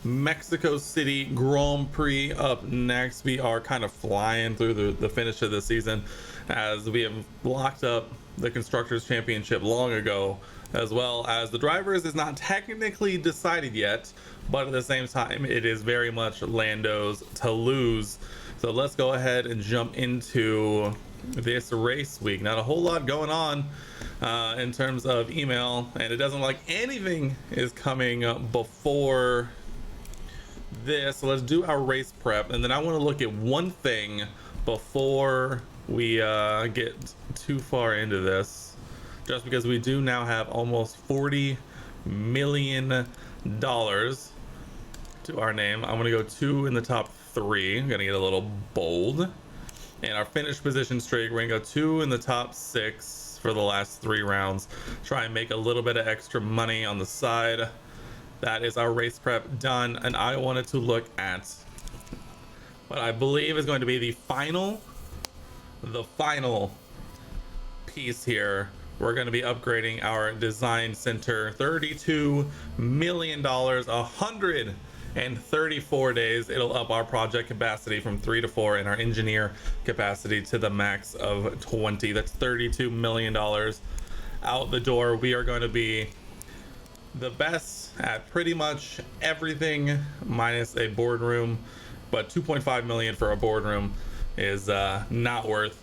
Mexico City Grand Prix up next. We are kind of flying through the finish of the season as we have locked up the Constructors Championship long ago, as well as the drivers is not technically decided yet, but at the same time it is very much Lando's to lose. So let's go ahead and jump into this race week. Not a whole lot going on in terms of email, and it doesn't like anything is coming before this. So let's do our race prep, and then I want to look at one thing before we get too far into this, just because we do now have almost $40 million to our name. I'm gonna go 2 in the top 3. I'm gonna get a little bold, and our finish position streak, we're gonna go 2 in the top 6 for the last 3 rounds. Try and make a little bit of extra money on the side. That is our race prep done, and I wanted to look at what I believe is going to be the final piece here. We're going to be upgrading our design center. $32 million, 134 days. It'll up our project capacity from 3 to 4 and our engineer capacity to the max of 20. That's $32 million out the door. We are going to be the best at pretty much everything minus a boardroom, but 2.5 million for a boardroom is not worth.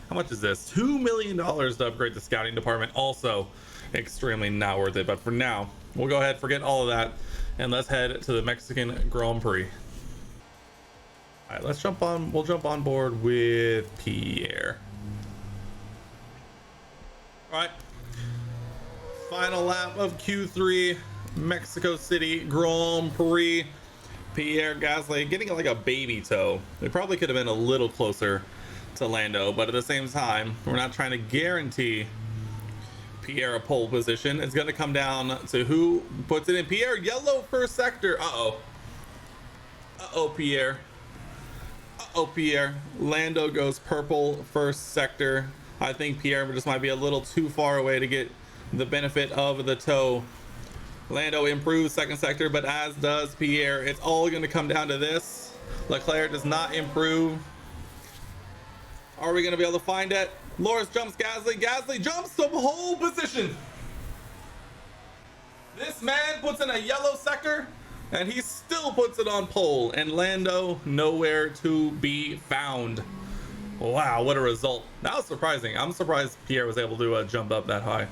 How much is this? $2 million to upgrade the scouting department, also extremely not worth it. But for now, we'll go ahead, forget all of that, and let's head to the Mexican Grand Prix. All right, let's jump on. We'll jump on board with Pierre. All right, final lap of Q3 Mexico City Grand Prix. Pierre Gasly getting like a baby toe. It probably could have been a little closer to Lando, but at the same time, we're not trying to guarantee Pierre a pole position. It's going to come down to who puts it in. Pierre, yellow first sector. Uh-oh, Pierre. Pierre. Lando goes purple first sector. I think Pierre just might be a little too far away to get the benefit of the toe. Lando improves second sector, but as does Pierre. It's all going to come down to this. Leclerc does not improve. Are we going to be able to find it? Loris jumps Gasly. Gasly jumps to pole position. This man puts in a yellow sector, and he still puts it on pole. And Lando nowhere to be found. Wow, what a result. That was surprising. I'm surprised Pierre was able to jump up that high.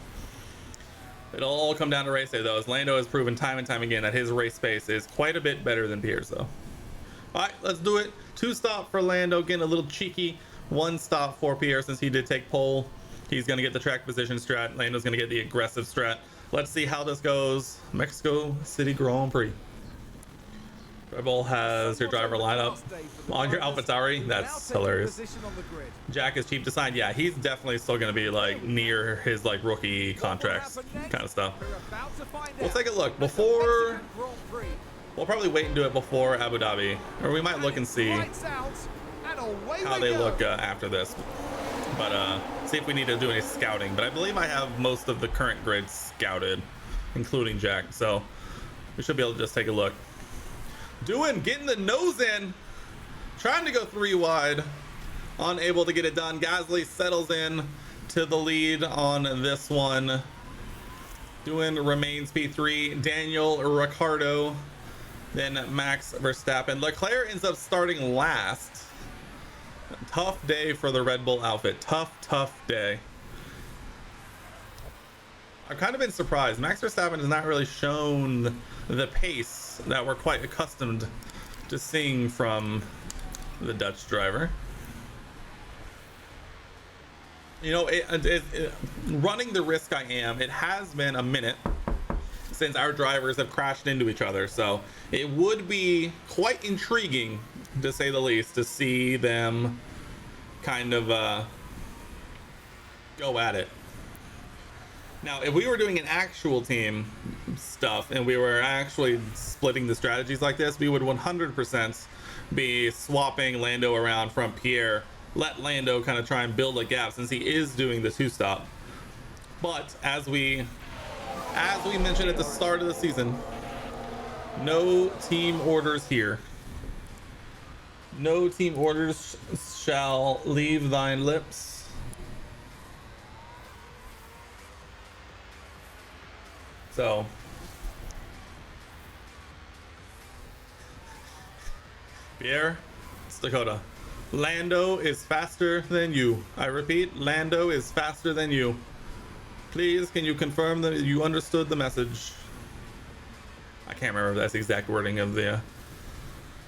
It'll all come down to race day, though, as Lando has proven time and time again that his race pace is quite a bit better than Pierre's, though. All right, let's do it. 2 stop for Lando, getting a little cheeky. 1 stop for Pierre since he did take pole. He's going to get the track position strat. Lando's going to get the aggressive strat. Let's see how this goes. Mexico City Grand Prix. Red Bull has your driver lineup on your AlphaTauri. That's hilarious. Jack is cheap to sign. Yeah, he's definitely still going to be like near his like rookie contracts kind of stuff. We'll take a look before. We'll probably wait and do it before Abu Dhabi, or we might look and see how they look after this. But see if we need to do any scouting. But I believe I have most of the current grid scouted, including Jack. So we should be able to just take a look. Getting the nose in, trying to go 3 wide, unable to get it done. Gasly settles in to the lead on this one. Remains P3. Daniel Ricciardo, then Max Verstappen. Leclerc ends up starting last. Tough day for the Red Bull outfit. Tough day. I've kind of been surprised. Max Verstappen has not really shown the pace that we're quite accustomed to seeing from the Dutch driver. You know, running the risk I am, it has been a minute since our drivers have crashed into each other, so it would be quite intriguing, to say the least, to see them kind of go at it. Now, if we were doing an actual team stuff and we were actually splitting the strategies like this, we would 100% be swapping Lando around from Pierre. Let Lando kind of try and build a gap since he is doing the 2-stop. But as we mentioned at the start of the season, No team orders here. No team orders shall leave thine lips. So Pierre, it's Dakota. Lando is faster than you. I repeat, Lando is faster than you. Please, can you confirm that you understood the message? I can't remember if that's the exact wording of the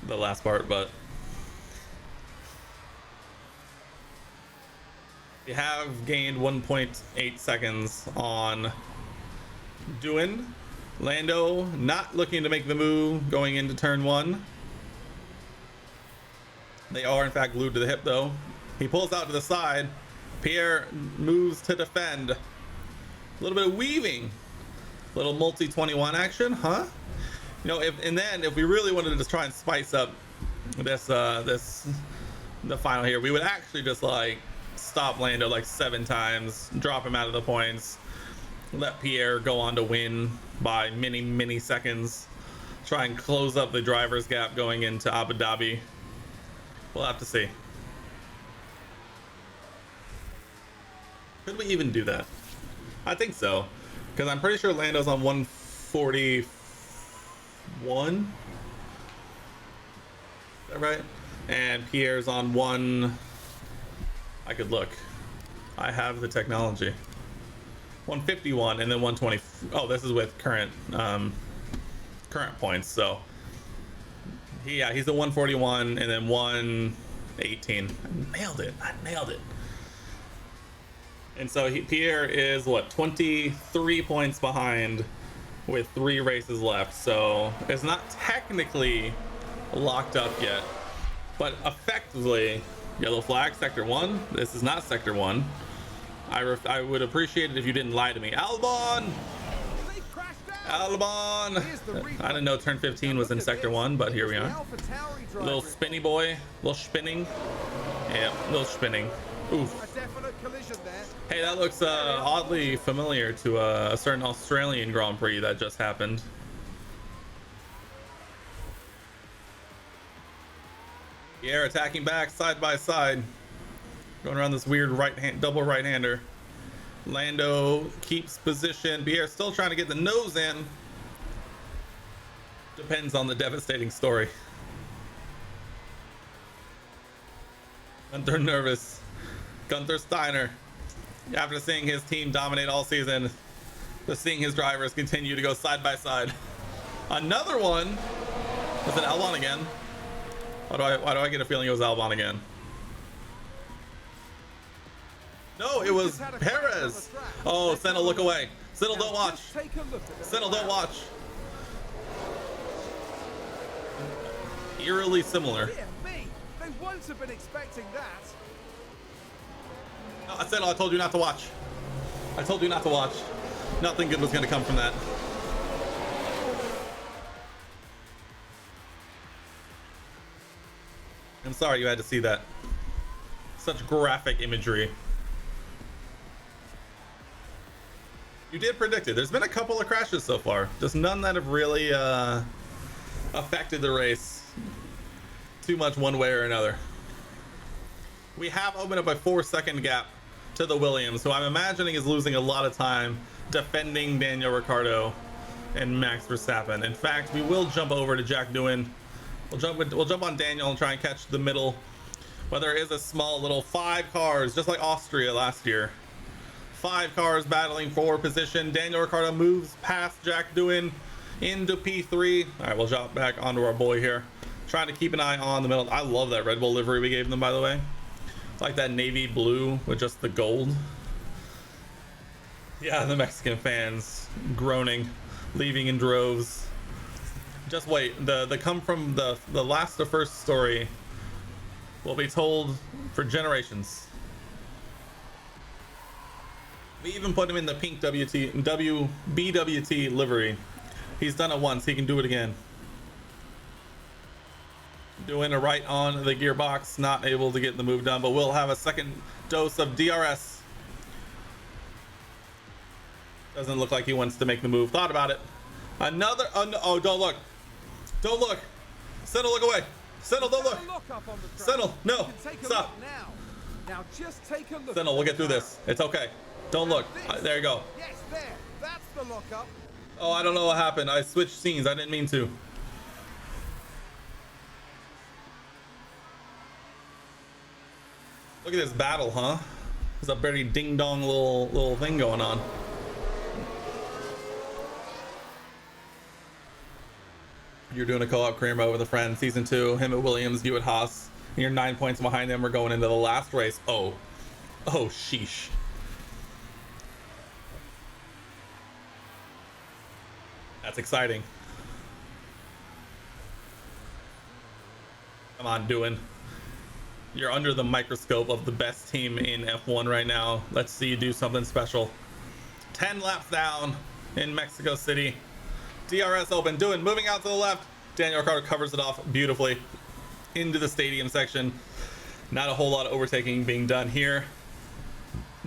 last part, but we have gained 1.8 seconds on Duin. Lando not looking to make the move going into turn 1. They are in fact glued to the hip though. He pulls out to the side. Pierre moves to defend. A little bit of weaving. Little multi 21 action, huh? You know, if we really wanted to just try and spice up the final here, we would actually just like stop Lando like 7 times, drop him out of the points, let Pierre go on to win by many seconds, try and close up the driver's gap going into Abu Dhabi. We'll have to see. Could we even do that? I think so, because I'm pretty sure Lando's on 141. Is that right? And Pierre's on 1. I could look. I have the technology. 151 and then 120. Oh, this is with current points. So he's at 141 and then 118. I nailed it. And so Pierre is what, 23 points behind with 3 races left. So it's not technically locked up yet, but effectively yellow flag, sector 1. This is not sector 1. I would appreciate it if you didn't lie to me. Albon! I didn't know turn 15 was in sector 1, but here we are. Little spinny boy, little spinning. Yeah, little spinning. Oof. Hey, that looks oddly familiar to a certain Australian Grand Prix that just happened. Pierre attacking back side by side, going around this weird double right-hander. Lando keeps position. Pierre still trying to get the nose in. Depends on the devastating story. Gunther nervous. Gunther Steiner, after seeing his team dominate all season, just seeing his drivers continue to go side by side. Another one. Was it Albon again? Why do I get a feeling it was Albon again? No, it was Perez. Oh, Senna, look away. Senna, don't watch. Senna, don't watch. Eerily similar. They won't have been expecting that. No, I said I told you not to watch. I told you not to watch. Nothing good was going to come from that. I'm sorry you had to see that. Such graphic imagery. You did predict it. There's been a couple of crashes so far. Just none that have really affected the race too much one way or another. We have opened up a 4-second gap to the Williams, who I'm imagining is losing a lot of time defending Daniel Ricciardo and Max Verstappen. In fact, we will jump over to Jack Doohan. We'll jump on Daniel and try and catch the middle. But there is a small little 5 cars, just like Austria last year. 5 cars battling for position. Daniel Ricciardo moves past Jack Doohan into P3. All right, we'll jump back onto our boy here. Trying to keep an eye on the middle. I love that Red Bull livery we gave them, by the way. Like that navy blue with just the gold. Yeah, the Mexican fans groaning, leaving in droves. Just wait, the come from the last to first story will be told for generations. We even put him in the pink BWT livery. He's done it once, he can do it again. Doing a right on the gearbox, not able to get the move done, but we'll have a second dose of DRS. Doesn't look like he wants to make the move. Thought about it. Another, oh, don't look. Don't look. Settle, look away. Settle, don't look. Look up on the track. Settle, no. You can take a Stop. look now. Now just take a look. Settle, we'll get through this. It's okay. Don't look. There you go. Yes, there. That's the look up. Oh, I don't know what happened. I switched scenes. I didn't mean to. Look at this battle, huh? There's a very ding-dong little thing going on. You're doing a co-op career mode with a friend. Season 2, him at Williams, you at Haas. And you're 9 points behind them. We're going into the last race. Oh. Oh, sheesh. That's exciting. Come on, Doohan. You're under the microscope of the best team in F1 right now. Let's see you do something special. 10 laps down in Mexico City. DRS open. Doohan moving out to the left. Daniel Ricciardo covers it off beautifully into the stadium section. Not a whole lot of overtaking being done here.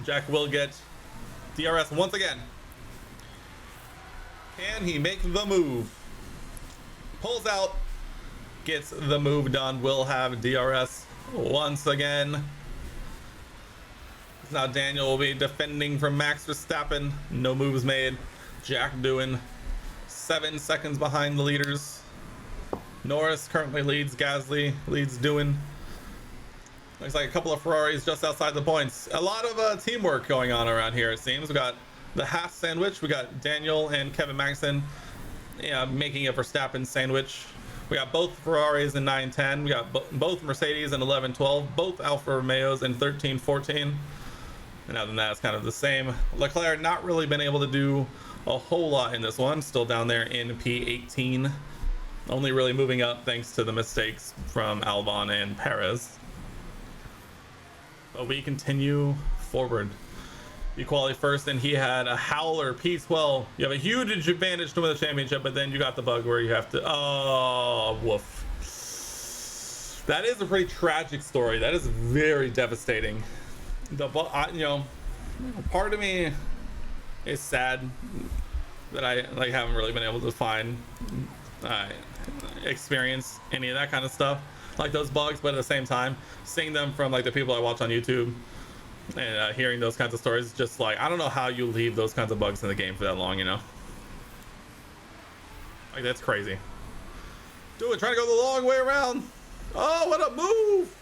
Jack will get DRS once again. Can he make the move? Pulls out, gets the move done. Will have DRS once again. Now Daniel will be defending from Max Verstappen. No moves made. Jack Doohan 7 seconds behind the leaders. Norris currently leads. Gasly leads Doohan. Looks like a couple of Ferraris just outside the points. A lot of teamwork going on around here, it seems. We got the Haas sandwich. We got Daniel and Kevin Magnussen, making a Verstappen sandwich. We got both Ferraris in 9-10. We got both Mercedes in 11-12. Both Alfa Romeos in 13-14. And other than that, it's kind of the same. Leclerc not really been able to do a whole lot in this one. Still down there in P18. Only really moving up thanks to the mistakes from Albon and Perez. But we continue forward. You qualify first, and he had a howler P12. You have a huge advantage to win the championship, but then you got the bug where you have to. Oh, woof. That is a pretty tragic story. That is very devastating. Part of me is sad that I haven't really been able to experience any of that kind of stuff, like those bugs. But at the same time, seeing them from the people I watch on YouTube and hearing those kinds of stories, just I don't know how you leave those kinds of bugs in the game for that long, that's crazy. Trying to go the long way around. Oh, what a move!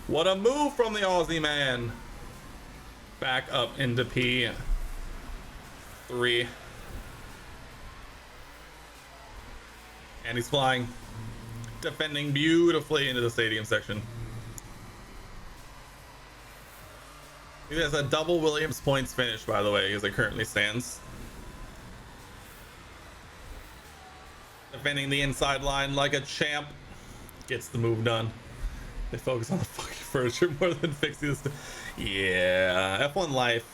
What a move from the Aussie man. Back up into P3. And he's flying, defending beautifully into the stadium section. He has a double Williams points finish, by the way, as it currently stands. Defending the inside line like a champ. Gets the move done. They focus on the fucking furniture more than fixing this. Yeah, F1 life,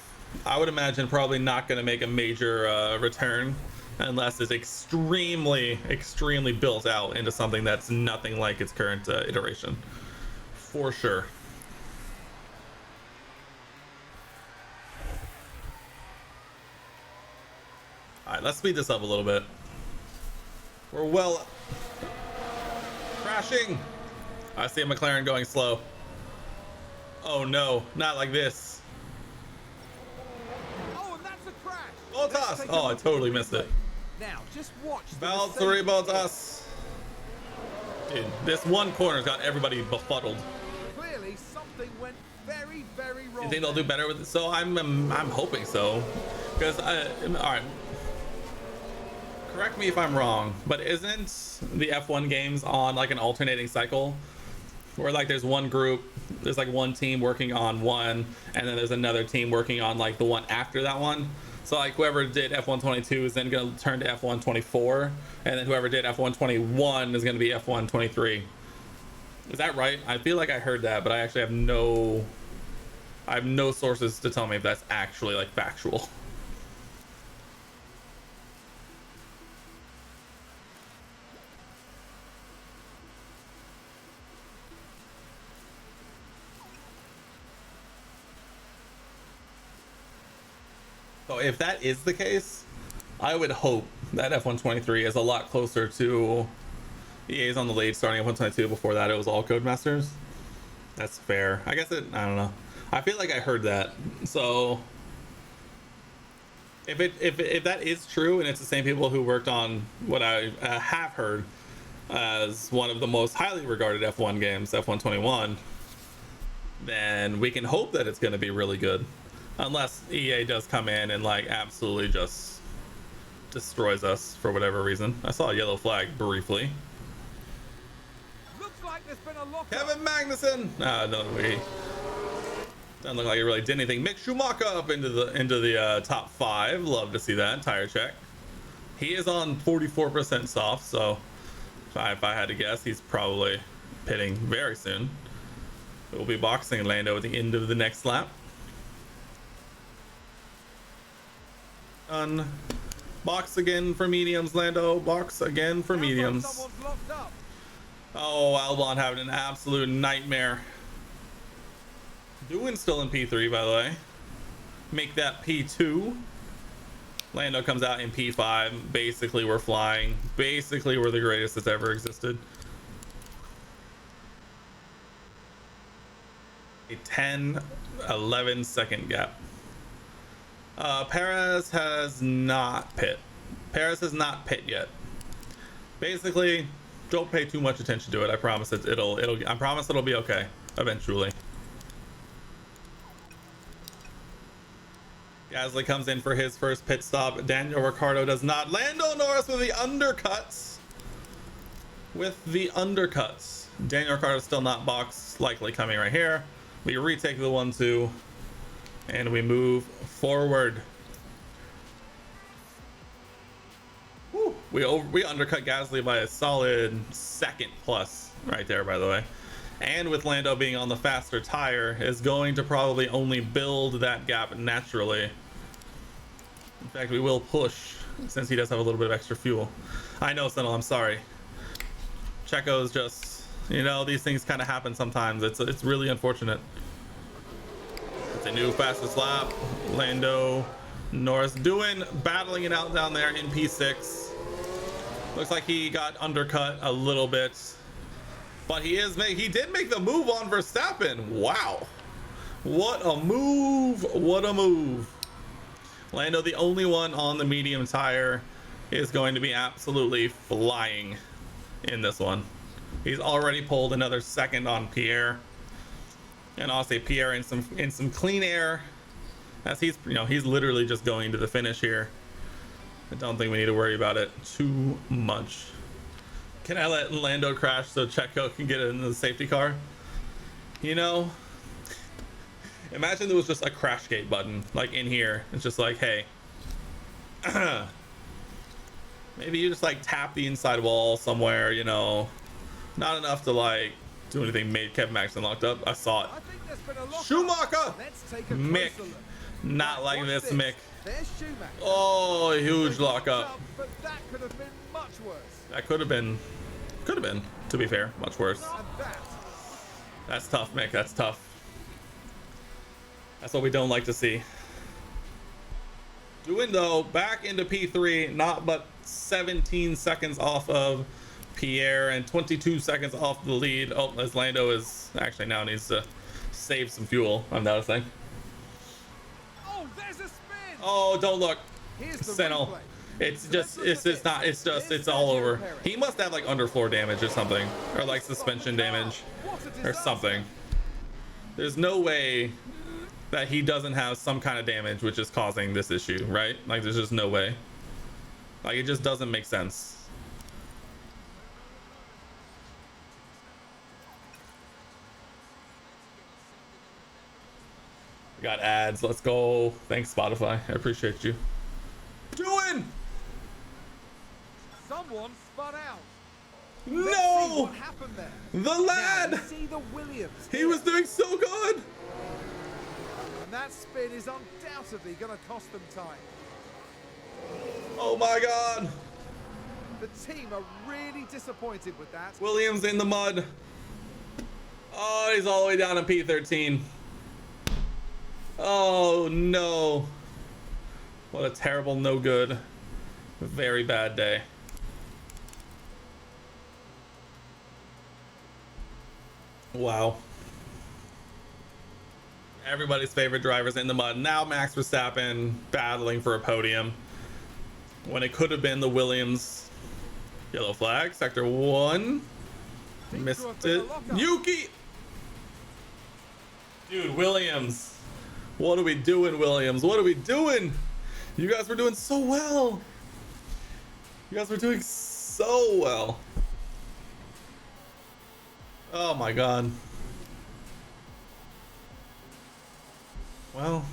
I would imagine, probably not going to make a major return unless it's extremely built out into something that's nothing like its current iteration. For sure. Alright, let's speed this up a little bit. We're well crashing. I see a McLaren going slow. Oh no, not like this. Oh, and that's a crash. Bottas! Oh, I totally missed it. Now, just watch. Valtteri Bottas. Dude, this one corner's got everybody befuddled. Clearly, something went very, very wrong. You think they'll do better with it? So I'm hoping so, because all right. Correct me if I'm wrong, but isn't the F1 games on an alternating cycle, where there's one group, there's one team working on one, and then there's another team working on the one after that one? So whoever did F1 22 is then going to turn to F1 24, and then whoever did F1 21 is going to be F1 23. Is that right? I feel like I heard that, but I actually have no sources to tell me if that's actually factual. So if that is the case, I would hope that F1 23 is a lot closer to EA's on the lead starting at 122. Before that, it was all Codemasters. That's fair. I guess I don't know. I feel like I heard that. So if that is true and it's the same people who worked on what I have heard as one of the most highly regarded F1 games, F1 21, then we can hope that it's going to be really good. Unless EA does come in and like absolutely just destroys us for whatever reason. I saw a yellow flag briefly. Looks like there's been a lock. Kevin Magnussen. No, we doesn't look like it really did anything. Mick Schumacher up into the top 5. Love to see that tire check. He is on 44% soft, so if I had to guess, he's probably pitting very soon. We'll be boxing Lando at the end of the next lap. Done. Box again for mediums, Lando. Box again for mediums. Someone's locked up. Oh, Albon having an absolute nightmare. Doing still in P3, by the way. Make that P2. Lando comes out in P5. Basically, we're flying. Basically, we're the greatest that's ever existed. A 10-11 second gap. Perez has not pit. Perez has not pit yet. Basically, don't pay too much attention to it. I promise I promise it'll be okay eventually. Gasly comes in for his first pit stop. Daniel Ricciardo does not. Lando Norris with the undercuts. Daniel Ricciardo still not boxed. Likely coming right here. We retake the 1-2. And we move forward. Woo. We undercut Gasly by a solid second plus right there, by the way. And with Lando being on the faster tire, is going to probably only build that gap naturally. In fact, we will push since he does have a little bit of extra fuel. I know, Senel, I'm sorry. Checo's just, you know, these things kind of happen sometimes. It's really unfortunate. It's a new fastest lap. Lando Norris battling it out down there in P6. Looks like he got undercut a little bit, but he did make the move on Verstappen. Wow, what a move! What a move! Lando, the only one on the medium tire, is going to be absolutely flying in this one. He's already pulled another second on Pierre, and I'll say Pierre in some clean air, as he's literally just going to the finish here. I don't think we need to worry about it too much. Can I let Lando crash so Checo can get in the safety car? You know, imagine there was just a crash gate button like in here. It's just like, hey, maybe you just like tap the inside wall somewhere, you know, not enough to like do anything made Kevin Magnussen locked up. I saw it. I think there's been a lock. Schumacher! Let's take a Mick. closer look. Not like Watch this, Mick. There's Schumacher. Oh, huge lockup. But that could have been much worse. That could have been, to be fair, much worse. And that. That's tough, Mick. That's tough. That's what we don't like to see. Doing though, back into P3, not but 17 seconds off of Pierre and 22 seconds off the lead. Oh, as Lando is actually now needs to save some fuel, I'm noticing. Oh, there's a spin. Oh, don't look. Here's the Senel. replay. It's all over. He must have like underfloor damage or something, or like suspension damage or something. There's no way that he doesn't have some kind of damage which is causing this issue, right? Like there's just no way. Like it just doesn't make sense. We got ads. Let's go. Thanks, Spotify. I appreciate you. Doing. Someone spun out. No! What happened there? The lad! Now, see the Williams. He was doing so good! And that spin is undoubtedly going to cost them time. Oh my god! The team are really disappointed with that. Williams in the mud. Oh, he's all the way down to P13. Oh no. What a terrible, no good, very bad day. Wow. Everybody's favorite drivers in the mud. Now Max Verstappen battling for a podium when it could have been the Williams. Yellow flag, sector 1. Missed it. Yuki! Dude, Williams. What are we doing, Williams? What are we doing? You guys were doing so well. You guys were doing so well. Oh my god. Well.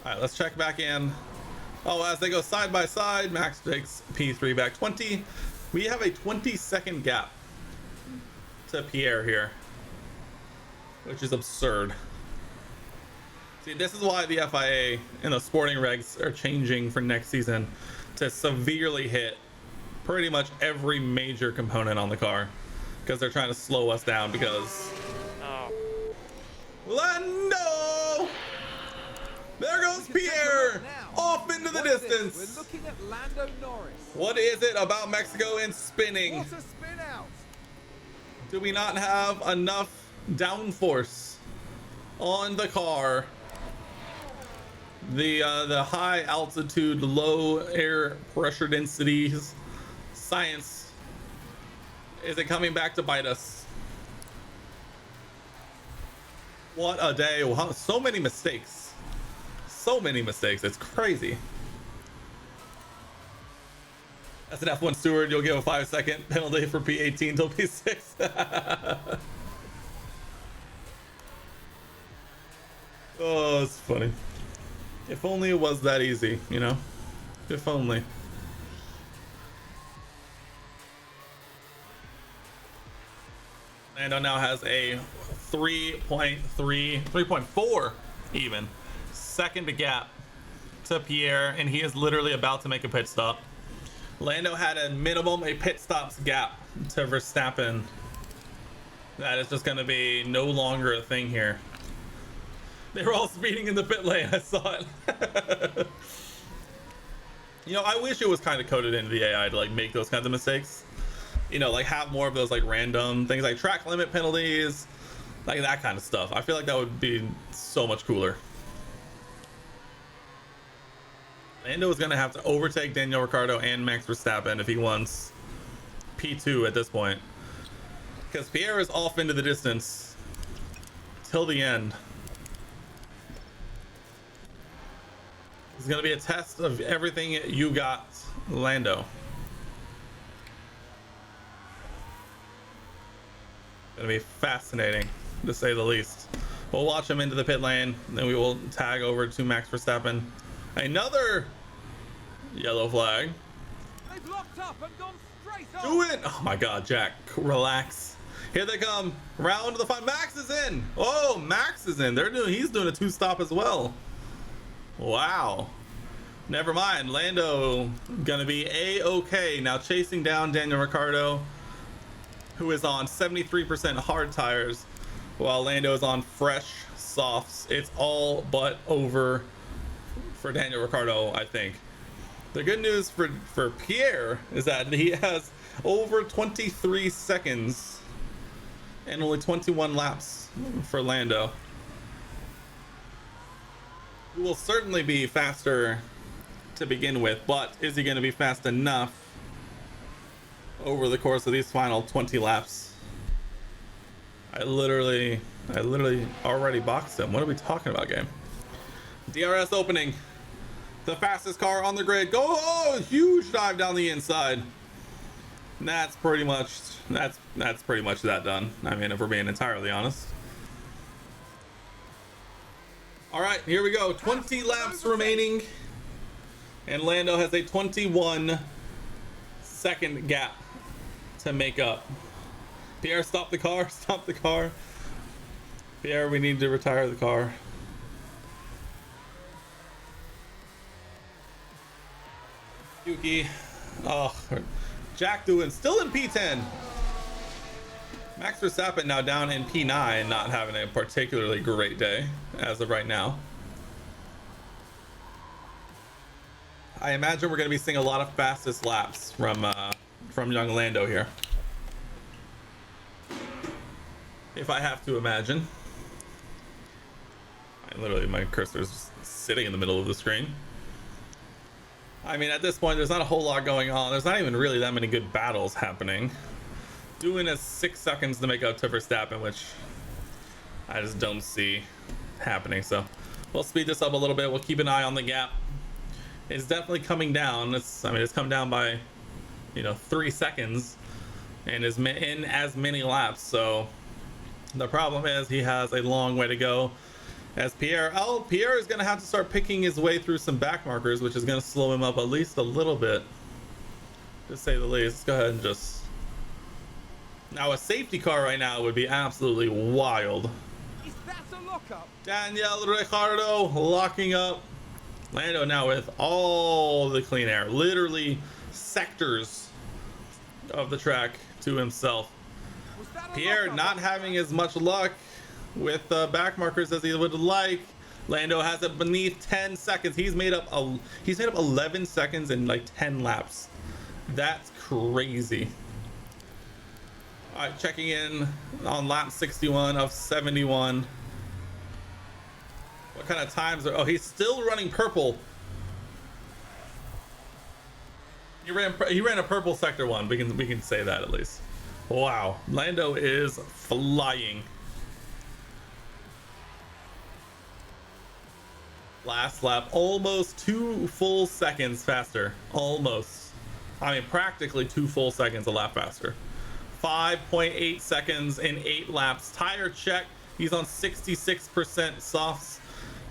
Alright, let's check back in. Oh, as they go side by side, Max takes P3 back 20. We have a 20-second gap to Pierre here, which is absurd. See, this is why the FIA and the sporting regs are changing for next season to severely hit pretty much every major component on the car, because they're trying to slow us down. Because Lando, there goes Pierre off into the distance. We're looking at Lando Norris. What is it about Mexico and spinning? What a spin out. Do we not have enough downforce on the car? The high altitude, low air pressure densities science, is it coming back to bite us? What a day. Wow, so many mistakes. So many mistakes. It's crazy. As an F1 steward, you'll give a 5-second penalty for P18 till P6. Oh, it's funny. If only it was that easy, you know? If only. Lando now has a 3.4 even second gap to Pierre, and he is literally about to make a pit stop. Lando had a minimum a pit stops gap to Verstappen. That is just going to be no longer a thing here. They were all speeding in the pit lane. I saw it. You know, I wish it was kind of coded into the AI to like make those kinds of mistakes. You know, like have more of those like random things like track limit penalties, like that kind of stuff. I feel like that would be so much cooler. Lando is going to have to overtake Daniel Ricciardo and Max Verstappen if he wants P2 at this point, because Pierre is off into the distance till the end. It's going to be a test of everything you got, Lando. Going to be fascinating, to say the least. We'll watch him into the pit lane, then we will tag over to Max Verstappen. Another yellow flag. They've locked up and gone straight off. Do it! Oh my god, Jack, relax. Here they come. Round the five. Max is in. Oh, Max is in. He's doing a 2-stop as well. Wow. Never mind. Lando gonna be a-okay. Now chasing down Daniel Ricciardo, who is on 73% hard tires, while Lando is on fresh softs. It's all but over for Daniel Ricciardo, I think. The good news for Pierre is that he has over 23 seconds and only 21 laps for Lando. He will certainly be faster to begin with, but is he going to be fast enough over the course of these final 20 laps? I literally already boxed him. What are we talking about, game? DRS opening. The fastest car on the grid. Go! Oh, huge dive down the inside. And that's pretty much that done. I mean, if we're being entirely honest. All right, here we go. 20 laps remaining, and Lando has a 21-second gap to make up. Pierre, stop the car. Stop the car. Pierre, we need to retire the car. Yuki. Oh, Jack doing still in P10. Max Verstappen now down in P9, not having a particularly great day as of right now. I imagine we're going to be seeing a lot of fastest laps from young Lando here. if I have to imagine. Literally, my cursor is just sitting in the middle of the screen. I mean, at this point, there's not a whole lot going on. There's not even really that many good battles happening. Doing is 6 seconds to make up to Verstappen, which I just don't see happening. So we'll speed this up a little bit. We'll keep an eye on the gap. It's definitely coming down. It's come down by, 3 seconds, and is in as many laps. So the problem is he has a long way to go. As Pierre is going to have to start picking his way through some back markers, which is going to slow him up at least a little bit, to say the least. Let's go ahead and just... Now, a safety car right now would be absolutely wild. Is that a lockup? Daniel Ricciardo locking up. Lando now with all the clean air. Literally sectors of the track to himself. Pierre not having as much luck with back markers as he would like. Lando has it beneath 10 seconds. He's made up 11 seconds in like 10 laps. That's crazy. All right, checking in on lap 61 of 71. What kind of times are... Oh, he's still running purple. He ran a purple sector one. We can say that at least. Wow, Lando is flying. Last lap, almost 2 full seconds faster. Almost. I mean, practically 2 full seconds a lap faster. 5.8 seconds in 8 laps. Tire check. He's on 66% softs.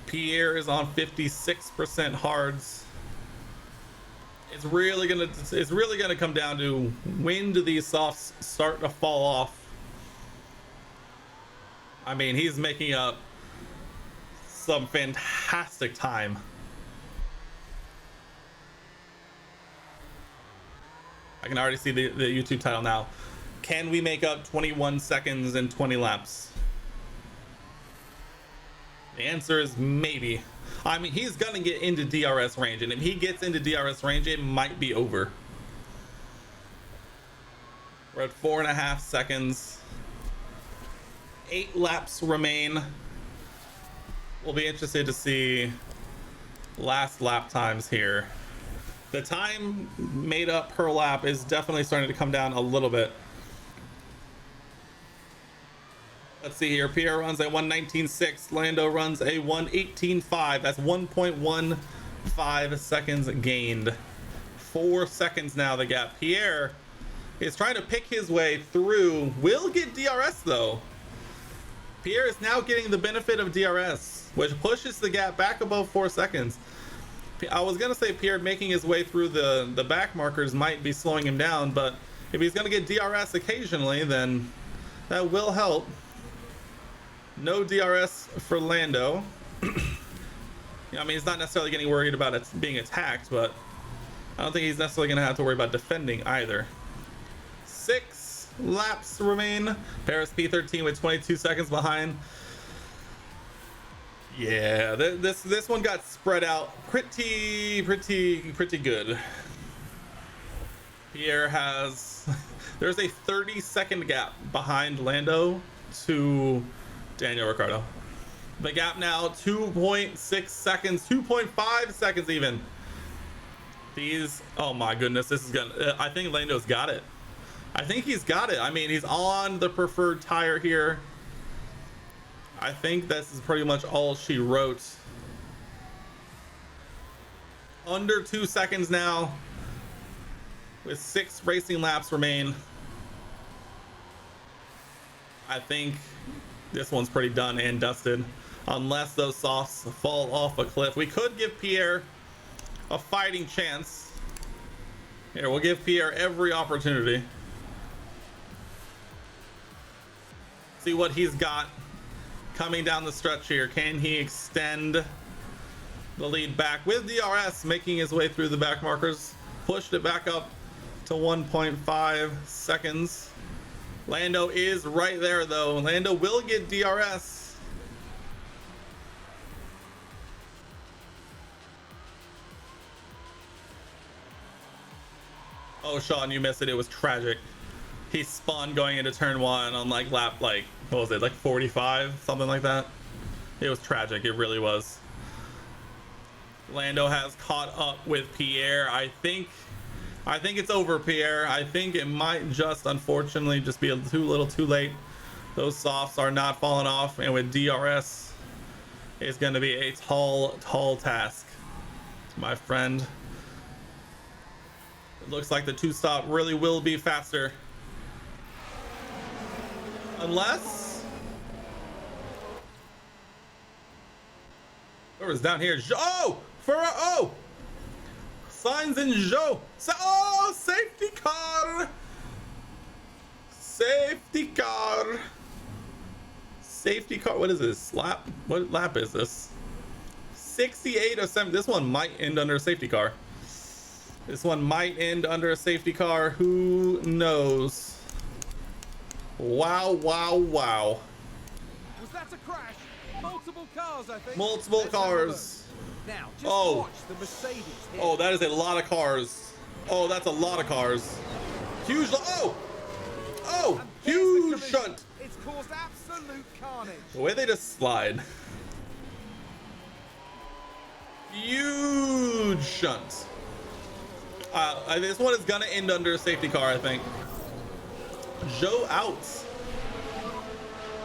Pierre is on 56% hards. It's really gonna come down to when do these softs start to fall off. I mean, he's making up some fantastic time. I can already see the YouTube title now. Can we make up 21 seconds in 20 laps? The answer is maybe. I mean, he's gonna get into DRS range, and if he gets into DRS range, it might be over. We're at 4.5 seconds. 8 laps remain. We'll be interested to see last lap times here. The time made up per lap is definitely starting to come down a little bit. Let's see here. Pierre runs a 1:19.6. Lando runs a 1:18.5. That's 1.15 seconds gained. 4 seconds now the gap. Pierre is trying to pick his way through. Will get DRS though. Pierre is now getting the benefit of DRS, which pushes the gap back above 4 seconds. I was gonna say Pierre making his way through the back markers might be slowing him down, but if he's gonna get DRS occasionally, then that will help. No DRS for Lando. I mean, he's not necessarily getting worried about it being attacked, but I don't think he's necessarily going to have to worry about defending either. 6 laps remain. Paris P13 with 22 seconds behind. Yeah, this one got spread out pretty good. Pierre has... There's a 30-second gap behind Lando to Daniel Ricciardo. The gap now 2.6 seconds, 2.5 seconds even. These, oh my goodness, this is gonna, I think Lando's got it. I think he's got it. I mean, he's on the preferred tire here. I think this is pretty much all she wrote. Under 2 seconds now, with 6 racing laps remain. I think this one's pretty done and dusted, unless those softs fall off a cliff. We could give Pierre a fighting chance. Here, we'll give Pierre every opportunity. See what he's got coming down the stretch here. Can he extend the lead back with DRS, making his way through the back markers? Pushed it back up to 1.5 seconds. Lando is right there though. Lando will get DRS. Oh, Sean, you missed it. It was tragic. he spun going into turn 1 on like lap, like, what was it, like 45, something like that. It was tragic. It really was. Lando has caught up with Pierre. I think it's over, Pierre. I think it might just, unfortunately, just be too little too late. Those softs are not falling off, and with DRS, it's going to be a tall task, my friend. It looks like the 2-stop really will be faster. Unless... whoever's down here... oh! Oh! Signs and Joe. Oh, safety car. Safety car. Safety car. What is this? Lap? What lap is this? 68 or 7. This one might end under a safety car. This one might end under a safety car. Who knows? Wow, wow, wow. Was that a crash? Multiple cars, I think. Multiple cars. Now, just watch the Mercedes here. Oh, that is a lot of cars. Oh, that's a lot of cars. Huge. Oh, huge shunt. It's caused absolute carnage. The way they just slide. Huge shunt. This one is gonna end under a safety car, I think. Joe out.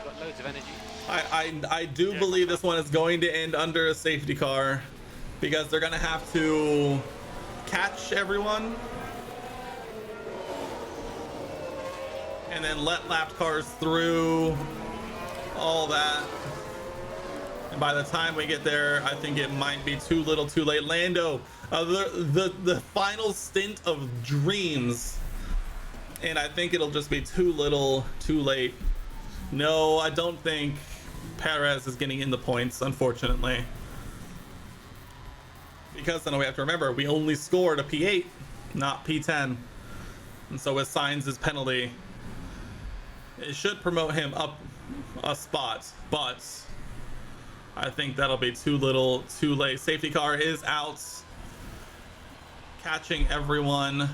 Got loads of energy. I do believe this one is going to end under a safety car because they're gonna have to catch everyone and then let lapped cars through, all that. And by the time we get there, I think it might be too little too late. Lando, the final stint of dreams, and I think it'll just be too little too late. No, I don't think Perez is getting in the points, unfortunately. Because then we have to remember, we only scored a P8, not P10. And so with Sainz's penalty, it should promote him up a spot, but I think that'll be too little too late. Safety car is out, catching everyone.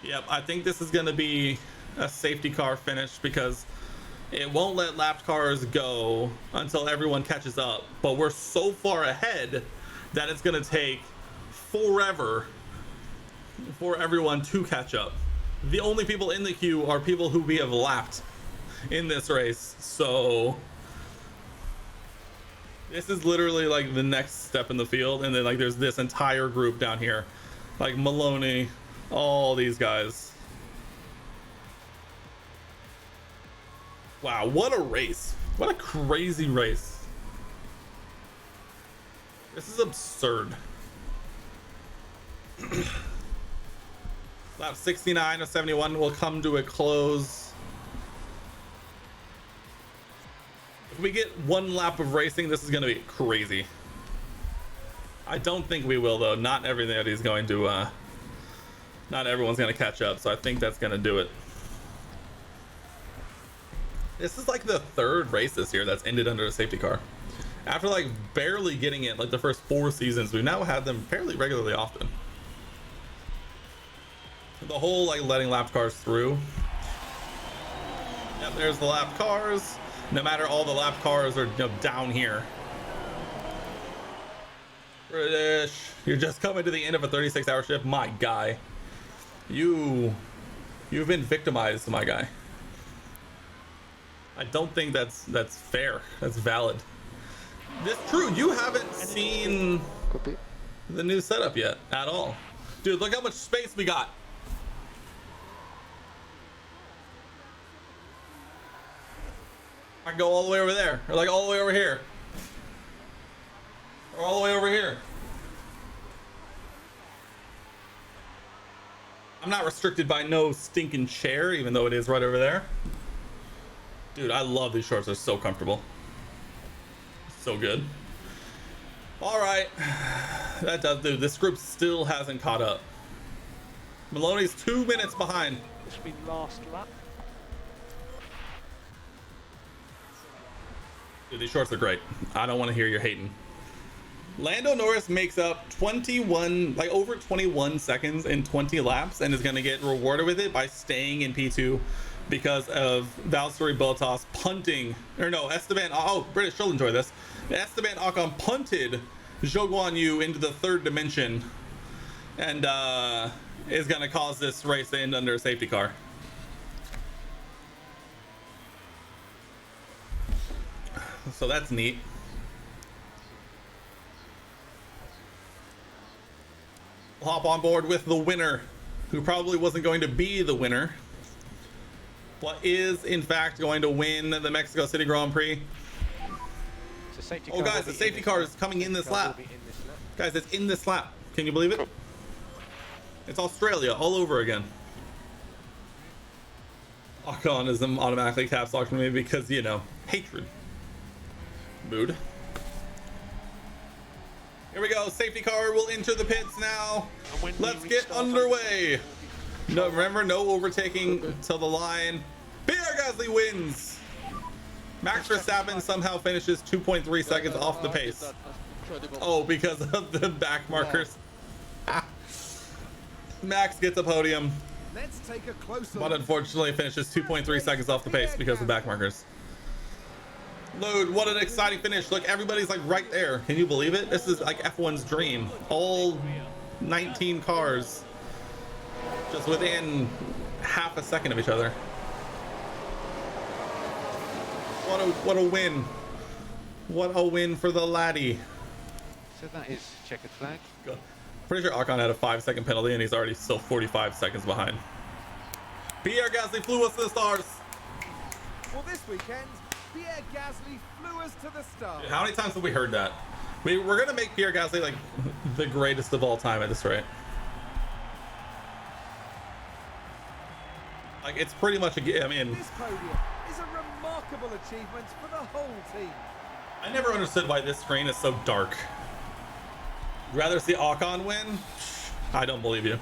Yep, I think this is going to be a safety car finish because it won't let lapped cars go until everyone catches up. But we're so far ahead that it's going to take forever for everyone to catch up. The only people in the queue are people who we have lapped in this race. So this is literally like the next step in the field. And then like there's this entire group down here, like Maloney, all these guys. Wow, what a race. What a crazy race. This is absurd. Lap 69 of 71 will come to a close. If we get one lap of racing, this is going to be crazy. I don't think we will, though. Not everybody's going to... not everyone's going to catch up, so I think that's going to do it. This is like the third race this year that's ended under a safety car. After like barely getting it like the first 4 seasons, we've now had them fairly regularly often. The whole like letting lapped cars through. Yep, there's the lapped cars. No matter, all the lapped cars are, you know, down here. British, you're just coming to the end of a 36-hour shift, my guy. You've been victimized, my guy. I don't think that's fair. That's valid. This true. You haven't seen the new setup yet at all, dude. Look how much space we got. I can go all the way over there, or like all the way over here, or all the way over here. I'm not restricted by no stinking chair, even though it is right over there. Dude, I love these shorts. They're so comfortable. So good. All right. That does do. This group still hasn't caught up. Maloney's 2 minutes behind. This will be last lap. Dude, these shorts are great. I don't want to hear you hating. Lando Norris makes up 21, like over 21 seconds in 20 laps, and is going to get rewarded with it by staying in P2 because of Valtteri Bottas punting, or no, Esteban, oh, British, you'll enjoy this. Esteban Ocon punted Zhou Guan Yu into the third dimension, and is going to cause this race to end under a safety car. So that's neat. We'll hop on board with the winner, who probably wasn't going to be the winner, but is in fact going to win the Mexico City Grand Prix. Oh guys, the safety car is coming in this lap. Guys, it's in this lap. Can you believe it? It's Australia all over again. Ocon is automatically caps locked for me because, you know, hatred. Mood. Here we go. Safety car will enter the pits now. Let's get underway. No, remember, no overtaking till the line. Pierre Gasly wins. Max Verstappen somehow finishes 2.3 seconds off the pace. Oh, because of the back markers. Max gets a podium, Let's take a closer but unfortunately finishes 2.3 seconds off the pace because of the back markers. Load, what an exciting finish. Look, everybody's like right there. Can you believe it? This is like F1's dream. All 19 cars just within half a second of each other. What a win. What a win for the laddie. So that is checkered flag. Pretty sure Ocon had a 5-second penalty and he's already still 45 seconds behind. Pierre Gasly flew us to the stars. Well, this weekend, Pierre Gasly flew us to the stars. How many times have we heard that? We're going to make Pierre Gasly like the greatest of all time at this rate. Like, it's pretty much a, I mean, This podium is a remarkable achievement for the whole team. I never understood why this screen is so dark. Rather see Ocon win? I don't believe you.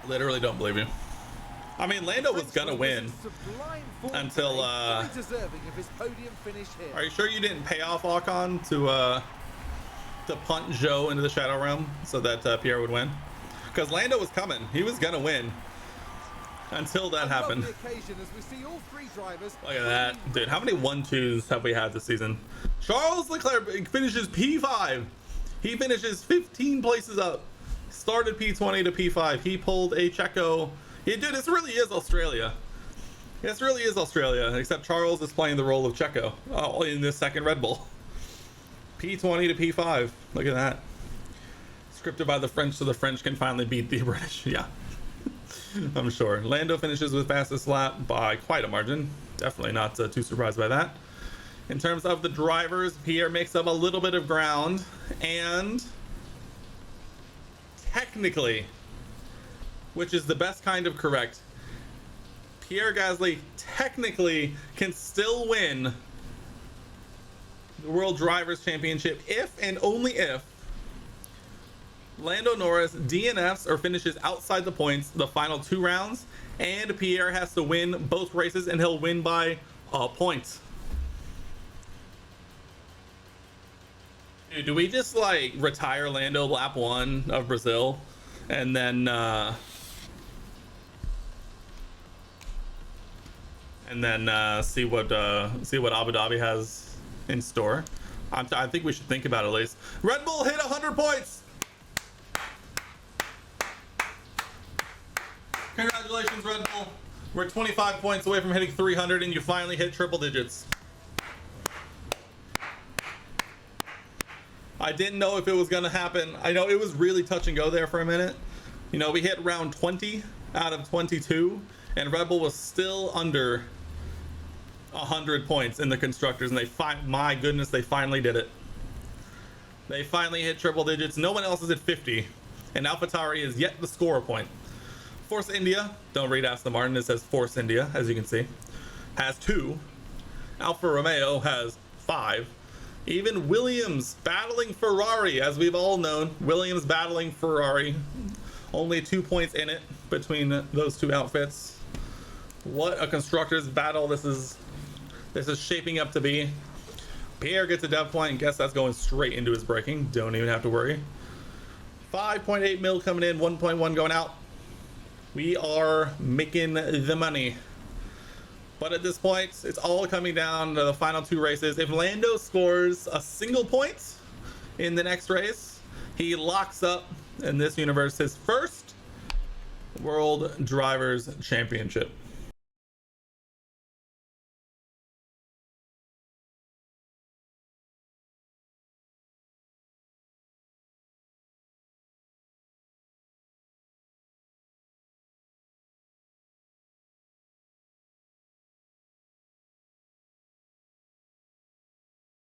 Literally don't believe you. I mean, Lando was gonna win until deserving of his podium finish here. Are you sure you didn't pay off Ocon to punt Zhou into the Shadow Realm so that Pierre would win? Because Lando was coming. He was gonna win until that happened. Occasion as we see all three drivers. Look at that, dude. How many 1-2s have we had this season? Charles Leclerc finishes P5. He finishes 15 places up. Started P20 to P5. He pulled a Checo. Yeah, dude, this really is Australia. This really is Australia, except Charles is playing the role of Checo in this second Red Bull. P20 to P5. Look at that. Scripted by the French so the French can finally beat the British. Yeah. I'm sure. Lando finishes with fastest lap by quite a margin. Definitely not too surprised by that. In terms of the drivers, Pierre makes up a little bit of ground, and technically, which is the best kind of correct, Pierre Gasly technically can still win the World Drivers' Championship if and only if Lando Norris DNFs or finishes outside the points the final 2 rounds, and Pierre has to win both races, and he'll win by a point. Dude, do we just like retire Lando lap 1 of Brazil and then see what Abu Dhabi has in store? I think we should think about it at least. Red Bull hit 100 points. Congratulations, Red Bull. We're 25 points away from hitting 300, and you finally hit triple digits. I didn't know if it was going to happen. I know it was really touch and go there for a minute. You know, we hit round 20 out of 22, and Red Bull was still under 100 points in the constructors, and my goodness, they finally did it. They finally hit triple digits. No one else is at 50, and AlphaTauri is yet to score a point. Force India, don't read Aston Martin, it says Force India, as you can see, has 2. Alfa Romeo has 5. Even Williams battling Ferrari, as we've all known. Williams battling Ferrari. Only 2 points in it between those 2 outfits. What a constructors battle this is shaping up to be. Pierre gets a dev point, and guess that's going straight into his braking. Don't even have to worry. 5.8 mil coming in, 1.1 going out. We are making the money. But at this point, it's all coming down to the final 2 races. If Lando scores a single point in the next race, he locks up, in this universe, his first World Drivers' Championship.